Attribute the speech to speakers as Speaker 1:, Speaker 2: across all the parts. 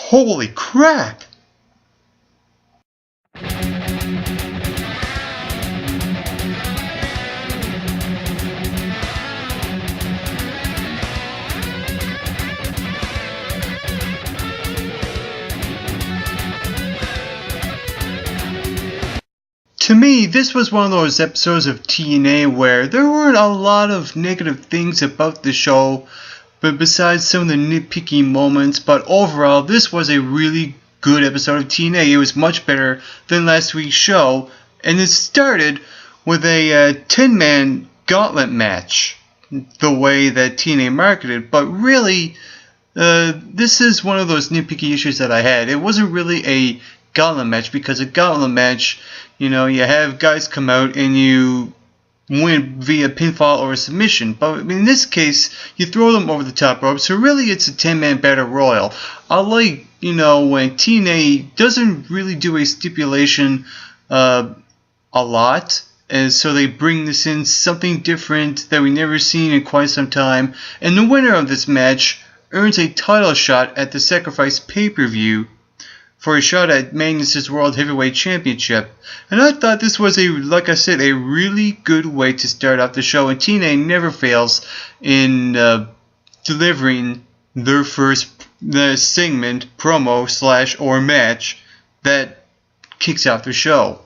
Speaker 1: Holy crap! To me, this was one of those episodes of TNA where there weren't a lot of negative things about the show, but besides some of the nitpicky moments, but overall, this was a really good episode of TNA. It was much better than last week's show, and it started with a 10-man gauntlet match, the way that TNA marketed, but really, this is one of those nitpicky issues that I had. It wasn't really a gauntlet match, because a gauntlet match, you have guys come out and you win via pinfall or a submission. But in this case, you throw them over the top rope. So really, it's a 10-man battle royal. I like, when TNA doesn't really do a stipulation a lot. And so they bring this in, something different that we've never seen in quite some time. And the winner of this match earns a title shot at the Sacrifice pay-per-view for a shot at Magnus' World Heavyweight Championship. And I thought this was, like I said, a really good way to start off the show. And TNA never fails in delivering their first segment, promo / or match that kicks off the show.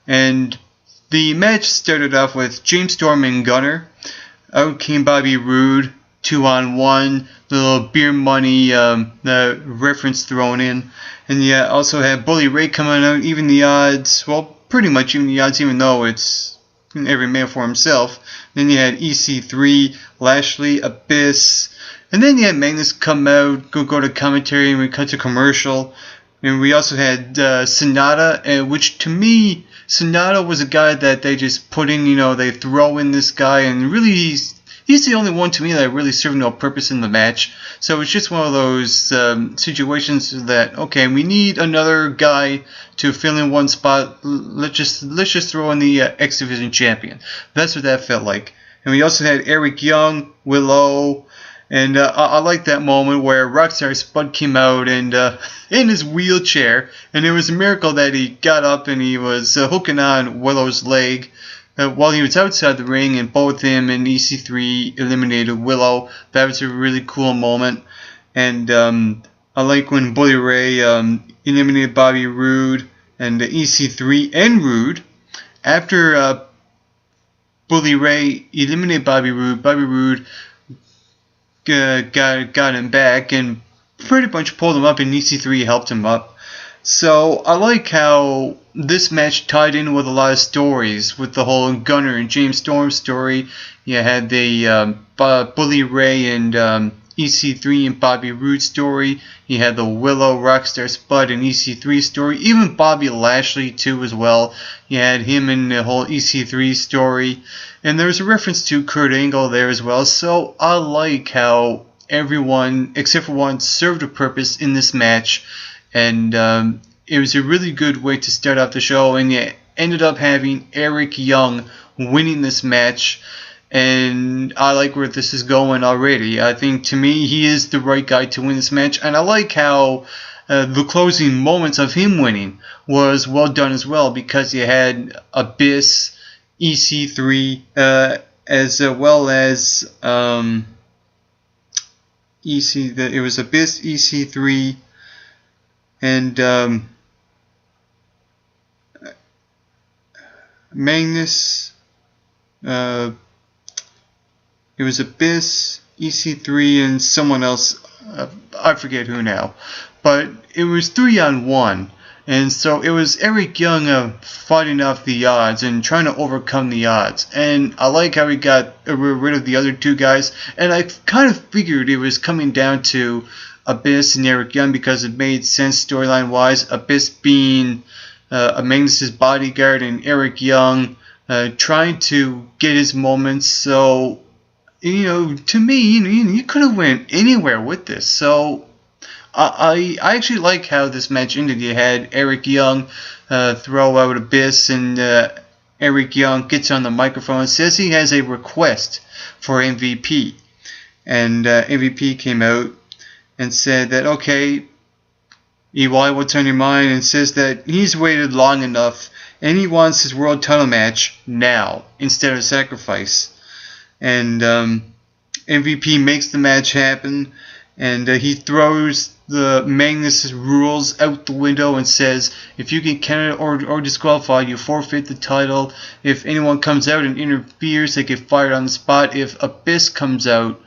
Speaker 1: And the match started off with James Storm and Gunner. Out came Bobby Roode, 2-on-1, little beer money reference thrown in. And you also had Bully Ray coming out, even the odds. Well, pretty much even the odds, even though it's every man for himself. Then you had EC3, Lashley, Abyss. And then you had Magnus come out, go to commentary, and we cut to commercial. And we also had Sonata, which to me, Sonata was a guy that they just put in, they throw in this guy, and really he's the only one to me that really served no purpose in the match. So it's just one of those situations that, okay, we need another guy to fill in one spot. Let's just throw in the X Division champion. That's what that felt like. And we also had Eric Young, Willow, and I like that moment where Rockstar Spud came out and in his wheelchair, and it was a miracle that he got up and he was hooking on Willow's leg while he was outside the ring, and both him and EC3 eliminated Willow. That was a really cool moment. And I like when Bully Ray eliminated Bobby Roode and EC3 and Roode. After Bully Ray eliminated Bobby Roode got him back and pretty much pulled him up, and EC3 helped him up. So I like how this match tied in with a lot of stories, with the whole Gunner and James Storm story. You had the Bully Ray and EC3 and Bobby Roode story. You had the Willow, Rockstar Spud and EC3 story. Even Bobby Lashley too as well. You had him in the whole EC3 story. And there's a reference to Kurt Angle there as well. So I like how everyone, except for one, served a purpose in this match. And it was a really good way to start off the show, and you ended up having Eric Young winning this match, and I like where this is going already. I think, to me, he is the right guy to win this match, and I like how the closing moments of him winning was well done as well, because you had Abyss, EC3, as well as it was Abyss, EC3, and Magnus. It was Abyss, EC3, and someone else. I forget who now. But it was 3-on-1. And so it was Eric Young fighting off the odds and trying to overcome the odds. And I like how he got rid of the other two guys. And I kind of figured it was coming down to Abyss and Eric Young, because it made sense storyline wise. Abyss being Magnus' bodyguard, and Eric Young trying to get his moments. So, to me, you could have went anywhere with this. So I actually like how this match ended. You had Eric Young throw out Abyss, and Eric Young gets on the microphone and says he has a request for MVP. And MVP came out and said that, okay, EY, what's on your mind? And says that he's waited long enough and he wants his world title match now instead of sacrifice. And MVP makes the match happen, and he throws the Magnus rules out the window and says, if you get counted or disqualified, you forfeit the title. If anyone comes out and interferes, they get fired on the spot. If Abyss comes out,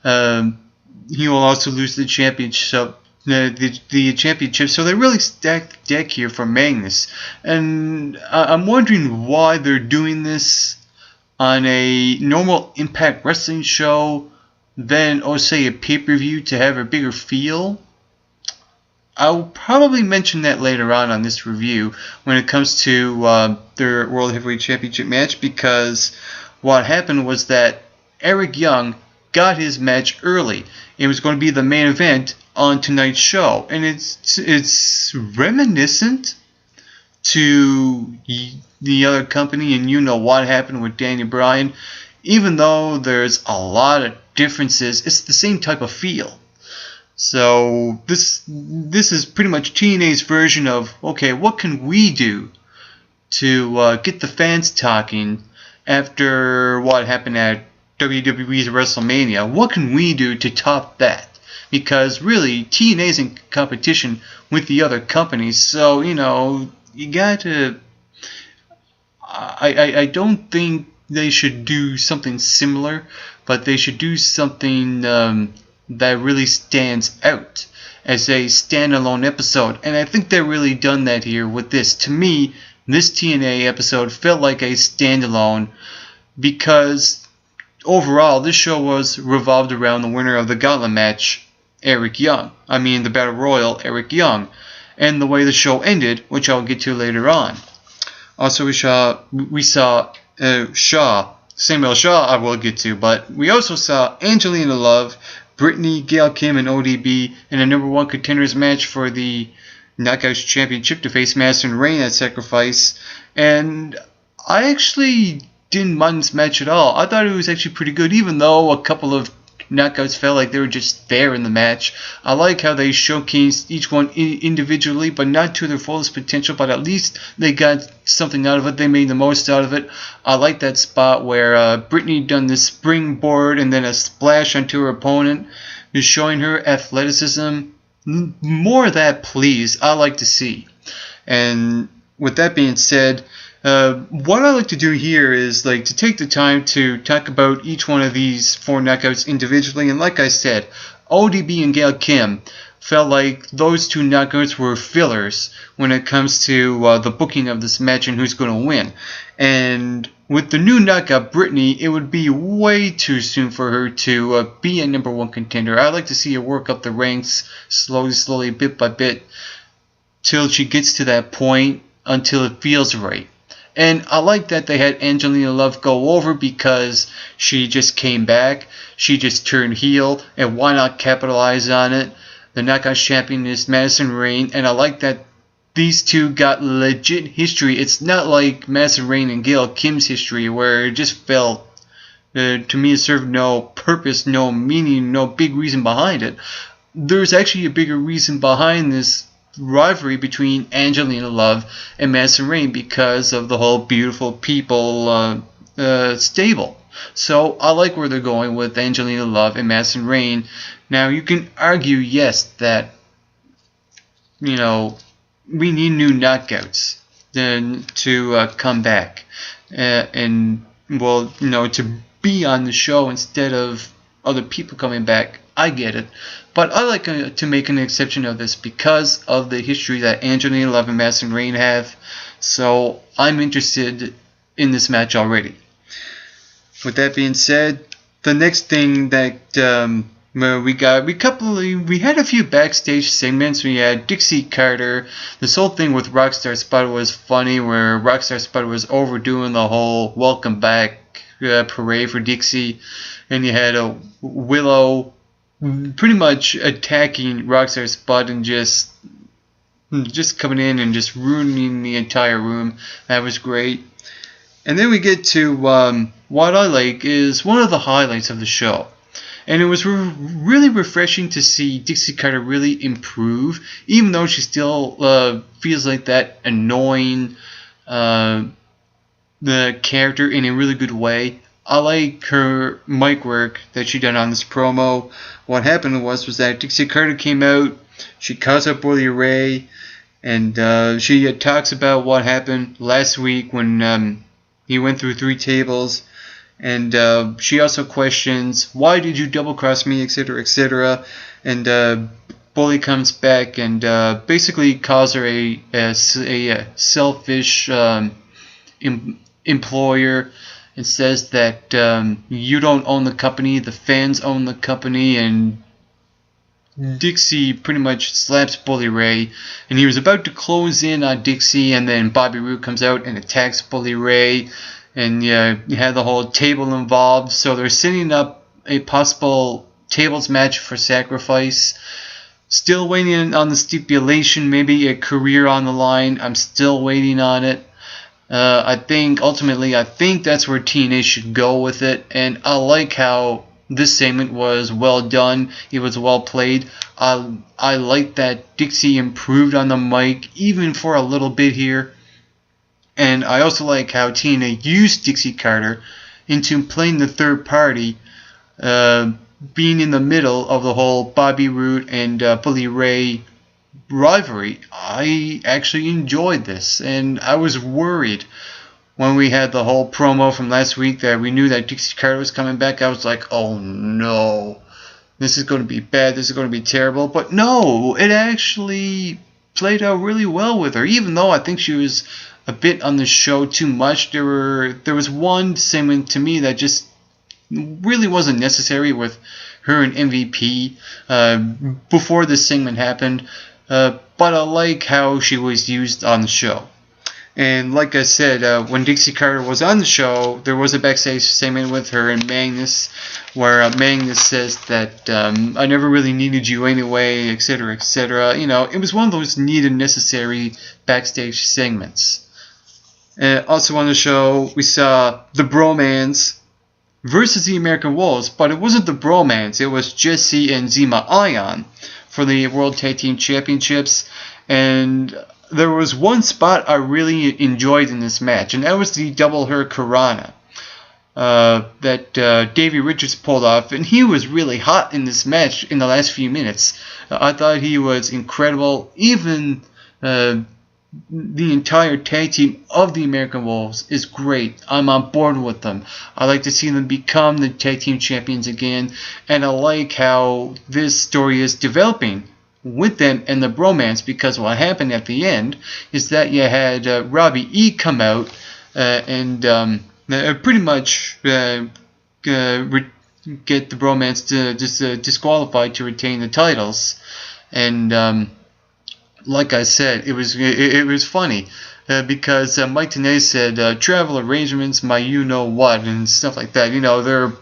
Speaker 1: he will also lose the championship. The championship. So they really stacked the deck here for Magnus, and I'm wondering why they're doing this on a normal Impact Wrestling show than, say, a pay-per-view to have a bigger feel. I'll probably mention that later on this review when it comes to their World Heavyweight Championship match, because what happened was that Eric Young got his match early. It was going to be the main event on tonight's show, and it's reminiscent to the other company, and you know what happened with Daniel Bryan. Even though there's a lot of differences, it's the same type of feel. So this is pretty much TNA's version of, okay, what can we do to get the fans talking after what happened at WWE's WrestleMania? What can we do to top that? Because really, TNA's in competition with the other companies, so you gotta. I don't think they should do something similar, but they should do something that really stands out as a standalone episode, and I think they've really done that here with this. To me, this TNA episode felt like a standalone because overall this show was revolved around the winner of the Gauntlet match, Eric Young. I mean the Battle Royal, Eric Young, and the way the show ended, which I'll get to later on. Also, we saw Samuel Shaw, I will get to, but we also saw Angelina Love, Brittany, Gail Kim, and ODB in a number one contenders match for the Knockouts Championship to face Madison Rayne at Sacrifice, and I actually didn't mind this match at all. I thought it was actually pretty good, even though a couple of knockouts felt like they were just there in the match. I like how they showcased each one individually, but not to their fullest potential, but at least they got something out of it. They made the most out of it. I like that spot where Brittany done this springboard and then a splash onto her opponent, just showing her athleticism. More of that, please. I like to see. And with that being said, what I like to do here is to take the time to talk about each one of these four knockouts individually. And like I said, ODB and Gail Kim felt like those two knockouts were fillers when it comes to the booking of this match and who's going to win. And with the new knockout, Brittany, it would be way too soon for her to be a number one contender. I'd like to see her work up the ranks slowly, bit by bit, till she gets to that point, until it feels right. And I like that they had Angelina Love go over because she just came back. She just turned heel, and why not capitalize on it? The Knockouts champion is Madison Rayne, and I like that these two got legit history. It's not like Madison Rayne and Gail Kim's history, where it just felt, to me, it served no purpose, no meaning, no big reason behind it. There's actually a bigger reason behind this rivalry between Angelina Love and Madison Rayne because of the whole beautiful people stable. So I like where they're going with Angelina Love and Madison Rayne. Now you can argue, yes, that we need new knockouts then to come back and to be on the show instead of other people coming back. I get it. But I like to make an exception of this because of the history that Angelina Love and Madison Rayne have. So I'm interested in this match already. With that being said, the next thing that we had a few backstage segments. We had Dixie Carter. This whole thing with Rockstar Spud was funny, where Rockstar Spud was overdoing the whole welcome back parade for Dixie, and you had a Willow pretty much attacking Rockstar Spud and just coming in and just ruining the entire room. That was great. And then we get to what I like is one of the highlights of the show. And it was really refreshing to see Dixie Carter really improve, even though she still feels like that annoying the character in a really good way. I like her mic work that she done on this promo. What happened was that Dixie Carter came out, she calls up Bully Ray, and she talks about what happened last week when he went through 3 tables. And she also questions, why did you double cross me, etc., etc. And Bully comes back and basically calls her a selfish employer, and says that you don't own the company, the fans own the company. And Dixie pretty much slaps Bully Ray, and he was about to close in on Dixie, and then Bobby Roode comes out and attacks Bully Ray, and you had the whole table involved. So they're setting up a possible tables match for Sacrifice. Still waiting on the stipulation, maybe a career on the line. I'm still waiting on it. I think that's where TNA should go with it, and I like how this segment was well done. It was well played. I like that Dixie improved on the mic, even for a little bit here. And I also like how TNA used Dixie Carter into playing the third party, being in the middle of the whole Bobby Roode and Bully Ray rivalry. I actually enjoyed this, and I was worried when we had the whole promo from last week that we knew that Dixie Carter was coming back. I was like, oh no, this is going to be bad, this is going to be terrible. But no, it actually played out really well with her, even though I think she was a bit on the show too much. There was one segment to me that just really wasn't necessary with her and MVP before this segment happened. But I like how she was used on the show. And like I said, when Dixie Carter was on the show, there was a backstage segment with her and Magnus, where Magnus says that I never really needed you anyway, etc., etc. It was one of those needed, necessary backstage segments. Also on the show, we saw the Bromans versus the American Wolves, but it wasn't the Bromans, it was Jesse and Zema Ion for the World Tag Team Championships. And there was one spot I really enjoyed in this match, and that was the double hurricanrana that Davey Richards pulled off, and he was really hot in this match in the last few minutes. I thought he was incredible. Even the entire tag team of the American Wolves is great. I'm on board with them. I like to see them become the tag team champions again, and I like how this story is developing with them and the Bromance, because what happened at the end is that you had Robbie E come out and pretty much get the Bromance to disqualified to retain the titles. And like I said, it was funny because Mike Tenay said travel arrangements, my you know what, and stuff like that. They're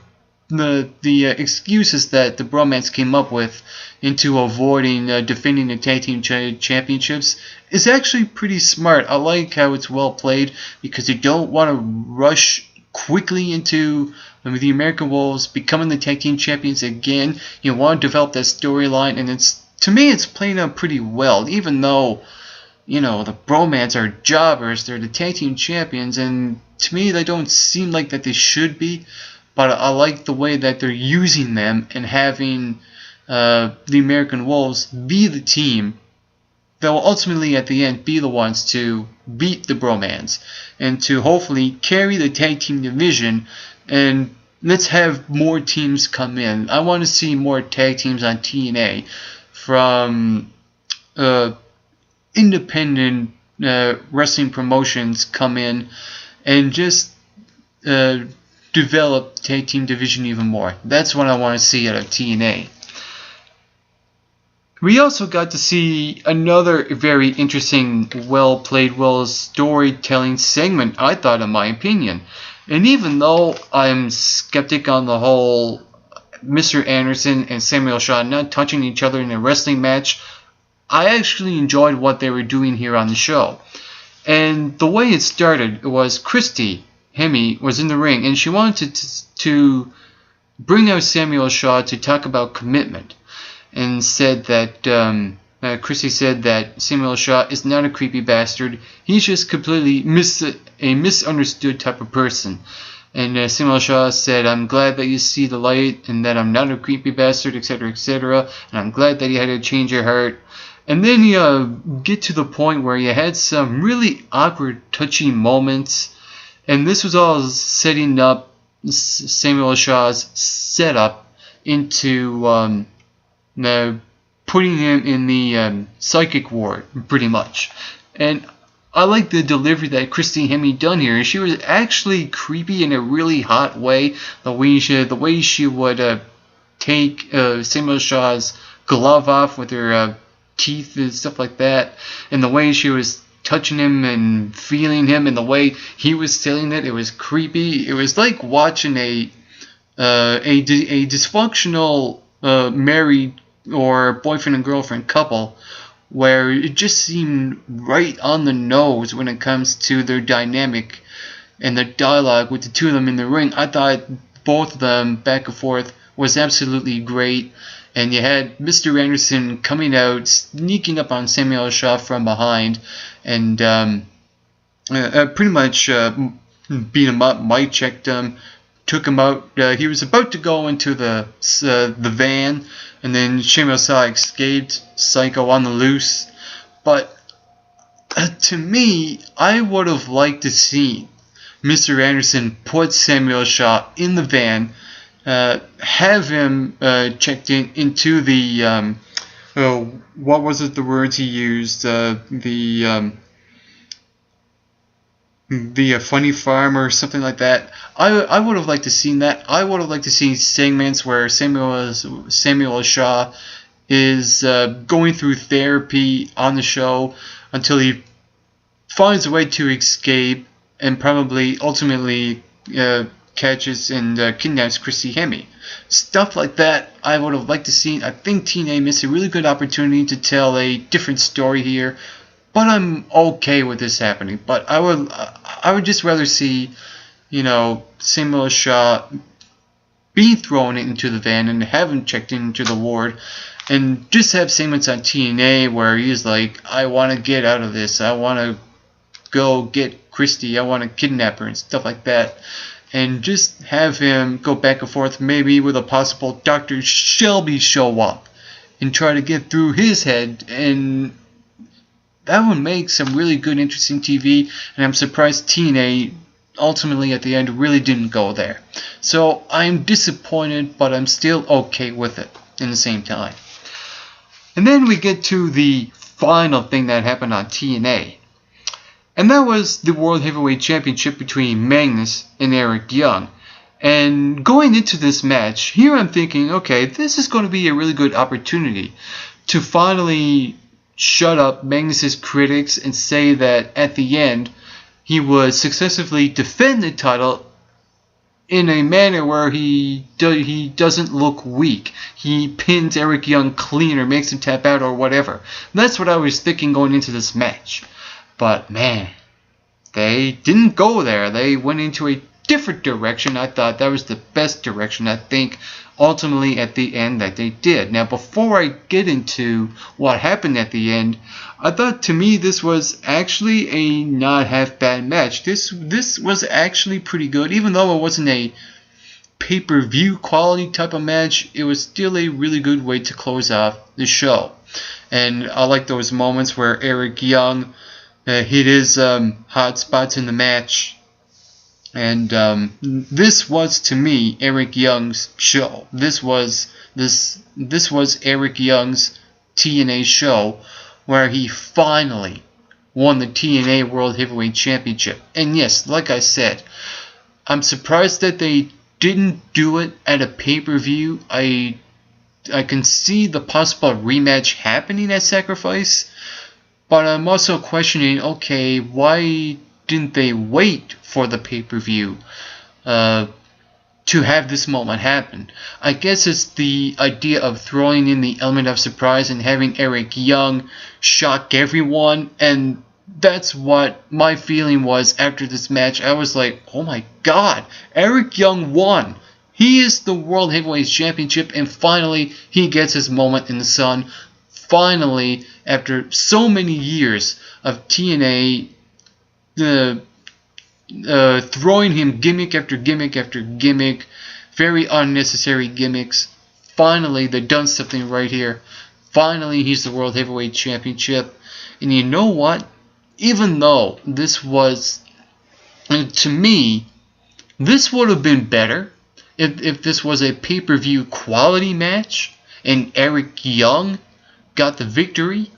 Speaker 1: the excuses that the Bromance came up with into avoiding defending the tag team championships is actually pretty smart. I like how it's well played, because you don't want to rush quickly into the American Wolves becoming the tag team champions again. You want to develop that storyline, and to me it's playing out pretty well, even though the Bromance are jobbers. They're the tag team champions, and to me they don't seem like that they should be. But I like the way that they're using them and having the American Wolves be the team that will ultimately at the end be the ones to beat the Bromance and to hopefully carry the tag team division. And let's have more teams come in. I want to see more tag teams on TNA from independent wrestling promotions come in and just develop the tag team division even more. That's what I want to see out of TNA. We also got to see another very interesting, well-played, well-storytelling segment, I thought, in my opinion. And even though I'm skeptic on the whole Mr. Anderson and Samuel Shaw not touching each other in a wrestling match, I actually enjoyed what they were doing here on the show. And the way it started was Christy Hemme was in the ring, and she wanted to bring out Samuel Shaw to talk about commitment, and said that Chrissy said that Samuel Shaw is not a creepy bastard. He's just completely a misunderstood type of person. And Samuel Shaw said, "I'm glad that you see the light and that I'm not a creepy bastard, etc., etc. And I'm glad that you had to change your heart." And then you get to the point where you had some really awkward, touchy moments. And this was all setting up Samuel Shaw's setup into putting him in the psychic ward, pretty much. And I like the delivery that Christy Hemme done here. She was actually creepy in a really hot way. The way she would take Samuel Shaw's glove off with her teeth and stuff like that, and the way she was touching him and feeling him, and the way he was selling it was creepy. It was like watching a dysfunctional married or boyfriend and girlfriend couple, where it just seemed right on the nose when it comes to their dynamic and the dialogue with the two of them in the ring. I thought both of them back and forth was absolutely great. And you had Mr. Anderson coming out, sneaking up on Samuel Shaw from behind, and pretty much beat him up. Mike checked him, took him out. He was about to go into the van, and then Samuel Shaw escaped, Psycho on the loose. But to me, I would have liked to see Mr. Anderson put Samuel Shaw in the van, have him checked into the what was it, the words he used, the funny farm or something like that. I would have liked to seen that. I would have liked to see segments where Samuel Shaw is going through therapy on the show until he finds a way to escape and probably ultimately catches and kidnaps Christy Hemme. Stuff like that I would have liked to see. I think TNA missed a really good opportunity to tell a different story here, but I'm okay with this happening. But I would just rather see, Samuel Shaw be thrown into the van and have him checked into the ward, and just have segments on TNA where he's like, I want to get out of this, I want to go get Christy, I want to kidnap her and stuff like that. And just have him go back and forth, maybe with a possible Dr. Shelby show up and try to get through his head, and that would make some really good, interesting TV. And I'm surprised TNA ultimately at the end really didn't go there. So I'm disappointed, but I'm still okay with it in the same time. And then we get to the final thing that happened on TNA. And that was the World Heavyweight Championship between Magnus and Eric Young. And going into this match, here I'm thinking, okay, this is going to be a really good opportunity to finally shut up Magnus's critics and say that at the end he would successfully defend the title in a manner where he doesn't look weak. He pins Eric Young clean or makes him tap out or whatever. That's what I was thinking going into this match. But man, they didn't go there. They went into a different direction. I thought that was the best direction. I think ultimately at the end that they did. Now before I get into what happened at the end, I thought to me this was actually a not half bad match. This was actually pretty good. Even though it wasn't a pay-per-view quality type of match, it was still a really good way to close off the show. And I like those moments where Eric Young hit his hot spots in the match, and this was to me Eric Young's show. This was Eric Young's TNA show, where he finally won the TNA World Heavyweight Championship. And yes, like I said, I'm surprised that they didn't do it at a pay-per-view. I can see the possible rematch happening at Sacrifice. But I'm also questioning, okay, why didn't they wait for the pay-per-view to have this moment happen? I guess it's the idea of throwing in the element of surprise and having Eric Young shock everyone, and that's what my feeling was after this match. I was like, oh my god, Eric Young won. He is the World Heavyweight Championship, and finally he gets his moment in the sun. Finally, after so many years of TNA throwing him gimmick after gimmick after gimmick, very unnecessary gimmicks, finally they've done something right here. Finally he's the World Heavyweight Championship. And you know what? Even though this was, to me, this would have been better if this was a pay-per-view quality match and Eric Young got the victory.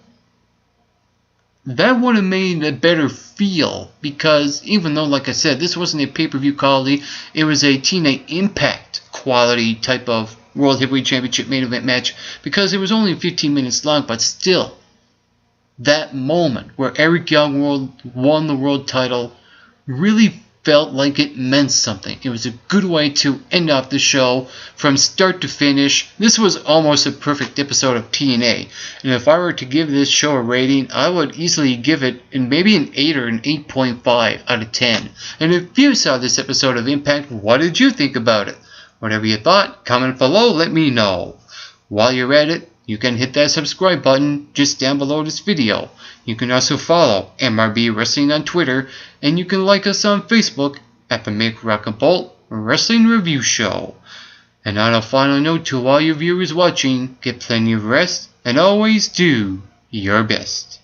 Speaker 1: That would have made a better feel, because even though, like I said, this wasn't a pay-per-view quality, it was a TNA Impact quality type of World Heavyweight Championship main event match, because it was only 15 minutes long, but still, that moment where Eric Young won the world title really felt like it meant something. It was a good way to end off the show from start to finish. This was almost a perfect episode of TNA, and if I were to give this show a rating, I would easily give it maybe an 8 or an 8.5 out of 10. And if you saw this episode of Impact, what did you think about it? Whatever you thought, comment below, let me know. While you're at it, you can hit that subscribe button just down below this video. You can also follow MRB Wrestling on Twitter, and you can like us on Facebook at the Make Rock and Bolt Wrestling Review Show. And on a final note to all you viewers watching, get plenty of rest and always do your best.